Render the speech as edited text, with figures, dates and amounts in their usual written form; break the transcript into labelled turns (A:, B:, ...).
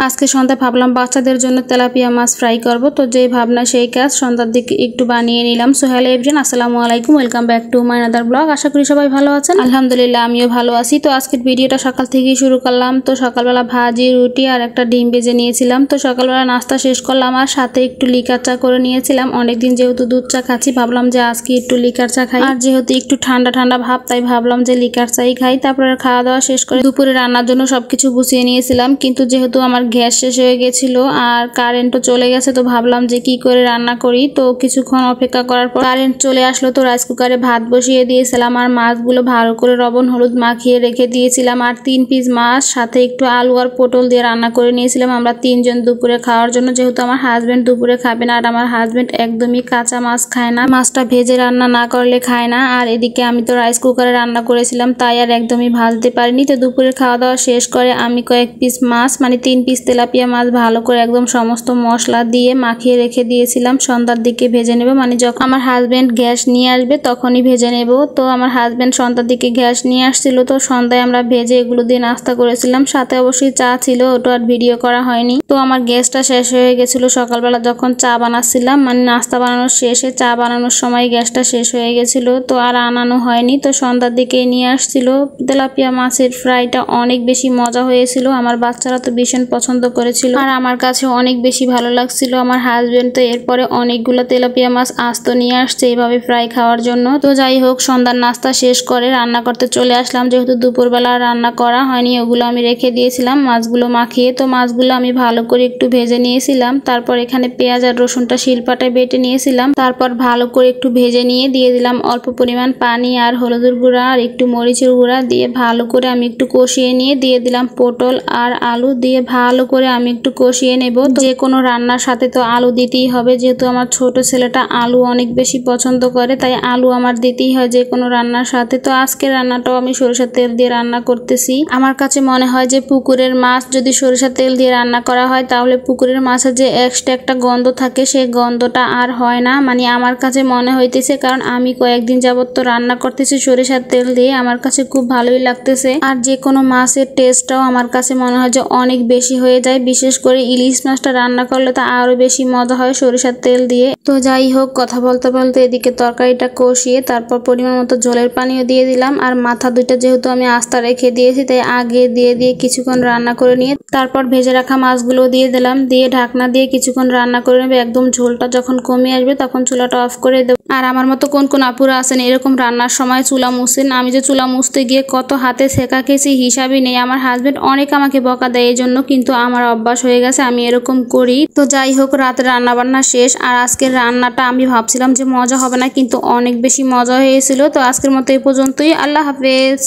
A: আজকে সন্ধ্যায় ভাবলাম বাচ্চাদের জন্য তেলাপিয়া মাছ ফ্রাই করব। তো যেই ভাবনা সেই কাজ, সন্ধ্যার দিকে একটু বানিয়ে নিলাম। সো হ্যালো এভরিওয়ান, আসসালামু আলাইকুম, welcome back to my another blog. আশা করি সবাই ভালো আছেন। আলহামদুলিল্লাহ আমিও ভালো আছি। তো আজকের ভিডিওটা সকাল থেকেই শুরু করলাম। তো সকালবেলা ভাজি, রুটি আর একটা ডিম ভেজে নিয়েছিলাম। তো সকালবেলা নাস্তা শেষ করলাম আর সাথে একটু লিকার চা করে নিয়েছিলাম। অনেকদিন যেহেতু দুধ চা খাচ্ছি, ভাবলাম যে আজকে একটু লিকার চা খাই। আর যেহেতু একটু ঠান্ডা ঠান্ডা ভাব, তাই ভাবলাম যে লিকার চাই খাই। তারপরে খাওয়া দাওয়া শেষ করে দুপুরে রান্নার জন্য সবকিছু গুছিয়ে নিয়েছিলাম। কিন্তু যেহেতু আমার গ্যাস শেষ হয়ে গেছিল আর কারেন্টও চলে গেছে, তো ভাবলাম যে কি করে রান্না করি। তো কিছুক্ষণ অপেক্ষা করার পর কারেন্ট চলে আসলো। তো রাইস কুকারে ভাত বসিয়ে দিয়েছিলাম আর মাছগুলো ভালো করে লবণ হলুদ মাখিয়ে রেখে দিয়েছিলাম। আর 3 পিস মাছ সাথে একটু আলু আর পটল দিয়ে রান্না করে নিয়েছিলাম আমরা 3 জন দুপুরে খাওয়ার জন্য। যেহেতু আমার হাজবেন্ড দুপুরে খাবে না আর আমার হাজবেন্ড একদমই কাঁচা মাছ খায় না, মাছটা ভেজে রান্না না করলে খায় না। আর এদিকে আমি তো রাইস কুকারে রান্না করেছিলাম, তাই আর একদমই ভাজতে পারিনি। তো দুপুরে খাওয়া দাওয়া শেষ করে আমি কয়েক পিস মাছ মানে 3 পিস তেলাপিয়া মাছ ভালো করে একদম সমস্ত মশলা দিয়ে মাখিয়ে রেখে দিয়েছিলাম। সন্ধ্যার দিকে ভেজে নেব, মানে যখন আমার হাজবেন্ড গ্যাস নিয়ে আসবে তখনই ভেজে নেব। তো আমার হাজবেন্ড সন্ধ্যার দিকে গ্যাস নিয়ে আসছিল, তো সন্ধ্যায় আমরা ভেজে এগুলো দিয়ে নাস্তা করেছিলাম। সাথে অবশ্যই চা ছিল, ওটা আর ভিডিও করা হয়নি। তো আমার গ্যাসটা শেষ হয়ে গেছিল সকালবেলা যখন চা বানাচ্ছিলাম, মানে নাস্তা বানানোর শেষে চা বানানোর সময় গ্যাসটা শেষ হয়ে গেছিল, তো আর আনানো হয়নি। তো সন্ধ্যার দিকে নিয়ে আসছিল। তেলাপিয়া মাছের ফ্রাইটা অনেক বেশি মজা হয়েছিল, আমার বাচ্চারা তো ভীষণ পছন্দ করেছিল আর আমার কাছে অনেক বেশি ভালো লাগছিল। আমার হাজবেন্ড তো এরপরে অনেকগুলো তেলাপিয়া মাছ আস্ত নিয়ে আসছে এইভাবে ফ্রাই খাওয়ার জন্য। তো যাই হোক, সন্ধ্যার নাস্তা শেষ করে রান্না করতে চলে আসলাম। যেহেতু দুপুরবেলা রান্না করা হয়নি, ওগুলো আমি রেখে দিয়েছিলাম মাছগুলো মাখিয়ে। তো মাছগুলো আমি ভালো করে একটু ভেজে নিয়েছিলাম। তারপর এখানে পেঁয়াজ আর রসুনটা শিলপাটায় বেটে নিয়েছিলাম। তারপর ভালো করে একটু ভেজে নিয়ে দিয়ে দিলাম অল্প পরিমাণ পানি আর হলুদের গুঁড়া আর একটু মরিচের গুঁড়া দিয়ে ভালো করে আমি একটু কষিয়ে নিয়ে দিয়ে দিলাম পটল আর আলু দিয়ে ভালো করে আমি একটু কষিয়ে নেব। যে কোনো রান্নার সাথে তো আলু দিতেই হবে, যেহেতু আমার ছোট ছেলেটা আলু অনেক বেশি পছন্দ করে, তাই আলু আমার দিতেই হয় যে কোনো রান্নার সাথে। তো আজকের রান্নাটাও আমি সরিষার তেল দিয়ে রান্না করতেছি। আমার কাছে মনে হয় যে পুকুরের মাছ যদি সরিষার তেল দিয়ে রান্না করা হয় তাহলে পুকুরের মাছের যে এক্সট্রা একটা গন্ধ থাকে সেই গন্ধটা আর হয় না, মানে আমার কাছে মনে হইতেছে। কারণ আমি কয়েকদিন যাবত তো রান্না করতেছি সরিষার তেল দিয়ে, আমার কাছে খুব ভালোই লাগতেছে। আর যে কোনো মাছের টেস্টটাও আমার কাছে মনে হয় যে অনেক বেশি হয়ে যায়, বিশেষ করে ইলিশ মাছটা রান্না করলে তো আরো বেশি মজা হয় সরিষার তেল দিয়ে। তো যাই হোক, কথা বলতে বলতে এদিকে তরকারিটা কষিয়ে তারপর পরিমাণ মতো জলের পানিও দিয়ে দিলাম। আর মাথা দুইটা যেহেতু আমি আস্তা রেখে দিয়েছি, তাই আগে দিয়ে কিছুক্ষণ রান্না করে নিয়ে তারপর ভেজে রাখা মাছগুলো দিয়ে দিলাম। দিয়ে ঢাকনা দিয়ে কিছুক্ষণ রান্না করে নেবে। একদম ঝোলটা যখন কমে আসবে তখন চুলাটা অফ করে দেবো। আর আমার মতো কোন কোন আপুরা আছেন এরকম রান্নার সময় চুলা মুছেন? আমি যে চুলা মুছতে গিয়ে কত হাতে ছেঁকা খেয়েছি হিসাবই নেই। আমার হাজবেন্ড অনেক আমাকে বকা দেয় এই জন্য, কিন্তু আমার অভ্যাস হয়ে গেছে, আমি এরকম করি। তো যাই হোক, রাতে রান্না বান্না শেষ। আর আজকের রান্নাটা আমি ভাবছিলাম যে মজা হবে না, কিন্তু অনেক বেশি মজা হয়েছিল। তো আজকের মতো এই পর্যন্তই। আল্লাহ হাফেজ।